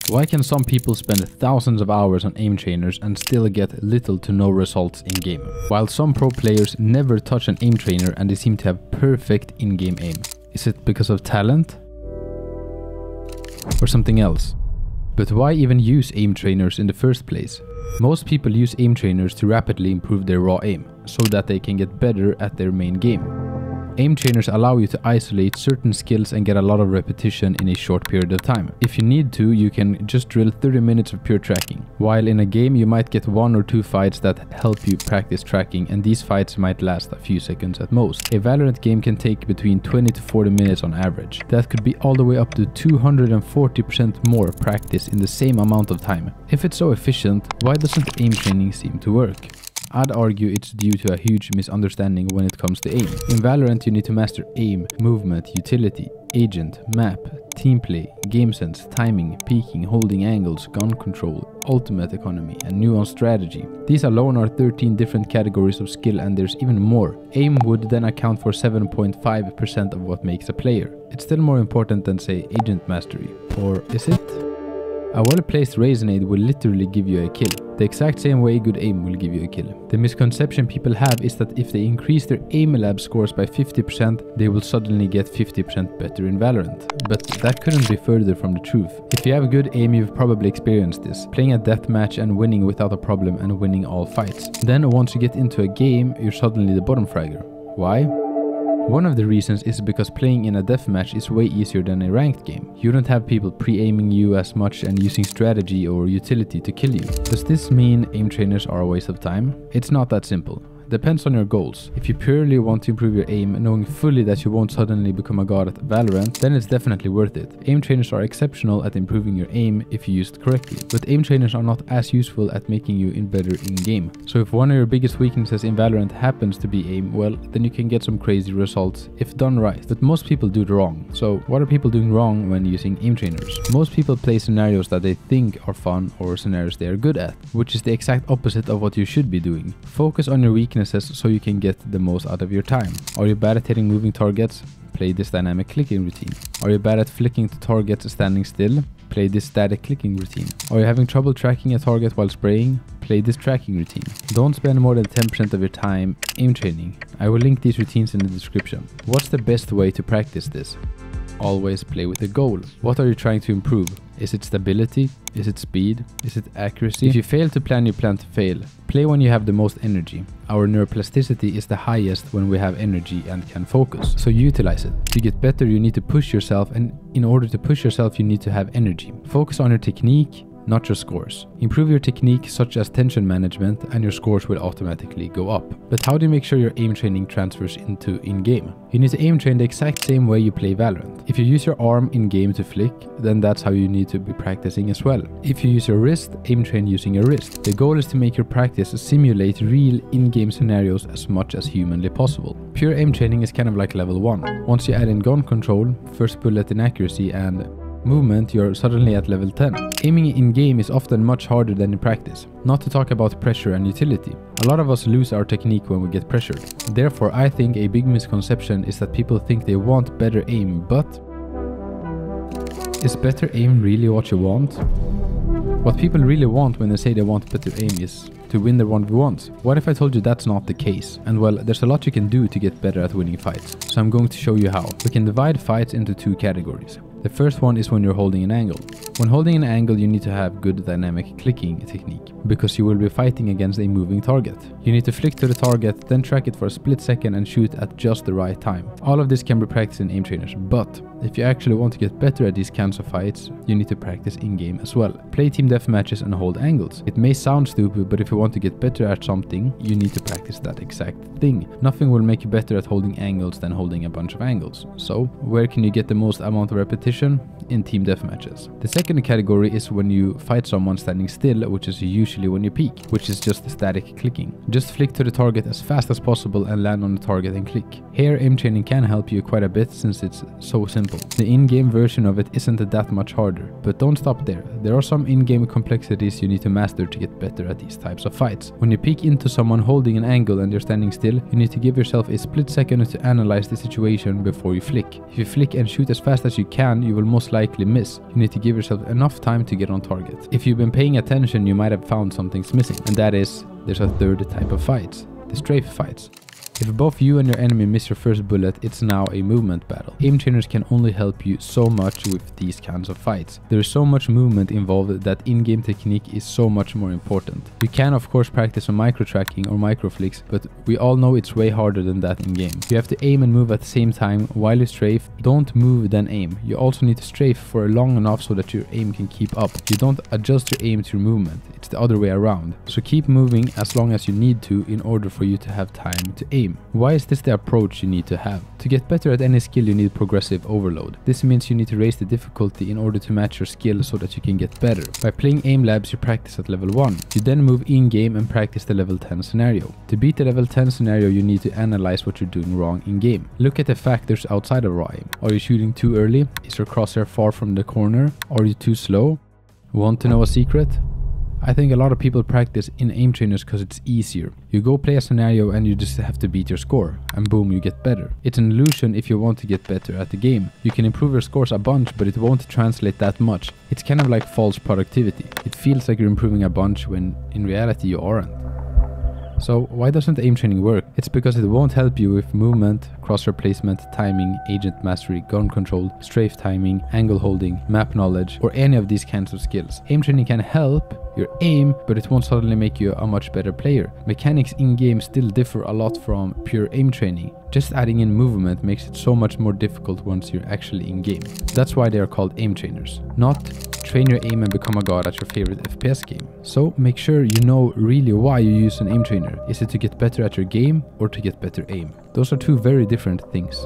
Why can some people spend thousands of hours on aim trainers and still get little to no results in game, while some pro players never touch an aim trainer and they seem to have perfect in-game aim? Is it because of talent? Or something else? But why even use aim trainers in the first place? Most people use aim trainers to rapidly improve their raw aim, so that they can get better at their main game. Aim trainers allow you to isolate certain skills and get a lot of repetition in a short period of time. If you need to, you can just drill 30 minutes of pure tracking. While in a game you might get 1 or 2 fights that help you practice tracking, and these fights might last a few seconds at most. A Valorant game can take between 20 to 40 minutes on average. That could be all the way up to 240% more practice in the same amount of time. If it's so efficient, why doesn't aim training seem to work? I'd argue it's due to a huge misunderstanding when it comes to aim. In Valorant you need to master aim, movement, utility, agent, map, team play, game sense, timing, peeking, holding angles, gun control, ultimate economy, and nuanced strategy. These alone are 13 different categories of skill, and there's even more. Aim would then account for 7.5% of what makes a player. It's still more important than, say, agent mastery. Or is it? A well-placed Razornade will literally give you a kill, the exact same way good aim will give you a kill. The misconception people have is that if they increase their aim lab scores by 50%, they will suddenly get 50% better in Valorant. But that couldn't be further from the truth. If you have good aim, you've probably experienced this, playing a deathmatch and winning without a problem and winning all fights. Then once you get into a game, you're suddenly the bottom fragger. Why? One of the reasons is because playing in a deathmatch is way easier than a ranked game. You don't have people pre-aiming you as much and using strategy or utility to kill you. Does this mean aim trainers are a waste of time? It's not that simple. Depends on your goals. If you purely want to improve your aim, knowing fully that you won't suddenly become a god at Valorant, then it's definitely worth it. Aim trainers are exceptional at improving your aim if used correctly, but aim trainers are not as useful at making you better in game. So if one of your biggest weaknesses in Valorant happens to be aim, well, then you can get some crazy results if done right. But most people do it wrong. So what are people doing wrong when using aim trainers? Most people play scenarios that they think are fun or scenarios they are good at, which is the exact opposite of what you should be doing. Focus on your weaknesses so you can get the most out of your time. Are you bad at hitting moving targets? Play this dynamic clicking routine. Are you bad at flicking to targets standing still? Play this static clicking routine. Are you having trouble tracking a target while spraying? Play this tracking routine. Don't spend more than 10% of your time aim training. I will link these routines in the description. What's the best way to practice this? Always play with a goal. What are you trying to improve? Is it stability? Is it speed? Is it accuracy? If you fail to plan, you plan to fail. Play when you have the most energy. Our neuroplasticity is the highest when we have energy and can focus. So utilize it. To get better, you need to push yourself, and in order to push yourself, you need to have energy. Focus on your technique, not your scores. Improve your technique such as tension management and your scores will automatically go up. But how do you make sure your aim training transfers into in-game? You need to aim train the exact same way you play Valorant. If you use your arm in-game to flick, then that's how you need to be practicing as well. If you use your wrist, aim train using your wrist. The goal is to make your practice simulate real in-game scenarios as much as humanly possible. Pure aim training is kind of like level 1. Once you add in gun control, first bullet inaccuracy, and movement, you're suddenly at level 10. Aiming in-game is often much harder than in practice, not to talk about pressure and utility. A lot of us lose our technique when we get pressured. Therefore, I think a big misconception is that people think they want better aim, but is better aim really what you want? What people really want when they say they want better aim is to win the 1v1s. What if I told you that's not the case? And well, there's a lot you can do to get better at winning fights. So I'm going to show you how. We can divide fights into 2 categories. The first one is when you're holding an angle. When holding an angle, you need to have good dynamic clicking technique, because you will be fighting against a moving target. You need to flick to the target, then track it for a split second and shoot at just the right time. All of this can be practiced in aim trainers, but if you actually want to get better at these kinds of fights, you need to practice in-game as well. Play team deathmatches and hold angles. It may sound stupid, but if you want to get better at something, you need to practice that exact thing. Nothing will make you better at holding angles than holding a bunch of angles. So, where can you get the most amount of repetition? In team deathmatches. The second category is when you fight someone standing still, which is usually when you peek, which is just static clicking. Just flick to the target as fast as possible and land on the target and click. Here, aim training can help you quite a bit since it's so simple. The in-game version of it isn't that much harder, but don't stop there. There are some in-game complexities you need to master to get better at these types of fights. When you peek into someone holding an angle and they're standing still, you need to give yourself a split second to analyze the situation before you flick. If you flick and shoot as fast as you can, you will most likely miss. You need to give yourself enough time to get on target. If you've been paying attention, you might have found something's missing, and that is, there's a third type of fights, the strafe fights. If both you and your enemy miss your first bullet, it's now a movement battle. Aim trainers can only help you so much with these kinds of fights. There is so much movement involved that in-game technique is so much more important. You can of course practice on micro-tracking or micro-flicks, but we all know it's way harder than that in-game. You have to aim and move at the same time while you strafe. Don't move then aim. You also need to strafe for long enough so that your aim can keep up. You don't adjust your aim to your movement. It's the other way around. So keep moving as long as you need to in order for you to have time to aim. Why is this the approach you need to have? To get better at any skill, you need progressive overload. This means you need to raise the difficulty in order to match your skill so that you can get better. By playing aim labs, you practice at level 1. You then move in-game and practice the level 10 scenario. To beat the level 10 scenario, you need to analyze what you're doing wrong in-game. Look at the factors outside of raw aim. Are you shooting too early? Is your crosshair far from the corner? Are you too slow? Want to know a secret? I think a lot of people practice in aim trainers because it's easier. You go play a scenario and you just have to beat your score, and boom, you get better. It's an illusion if you want to get better at the game. You can improve your scores a bunch, but it won't translate that much. It's kind of like false productivity. It feels like you're improving a bunch when in reality you aren't. So why doesn't aim training work? It's because it won't help you with movement, crosshair placement, timing, agent mastery, gun control, strafe timing, angle holding, map knowledge, or any of these kinds of skills. Aim training can help your aim, but it won't suddenly make you a much better player. Mechanics in-game still differ a lot from pure aim training. Just adding in movement makes it so much more difficult once you're actually in-game. That's why they are called aim trainers, not train your aim and become a god at your favorite FPS game. So make sure you know really why you use an aim trainer. Is it to get better at your game or to get better aim? Those are two very different things.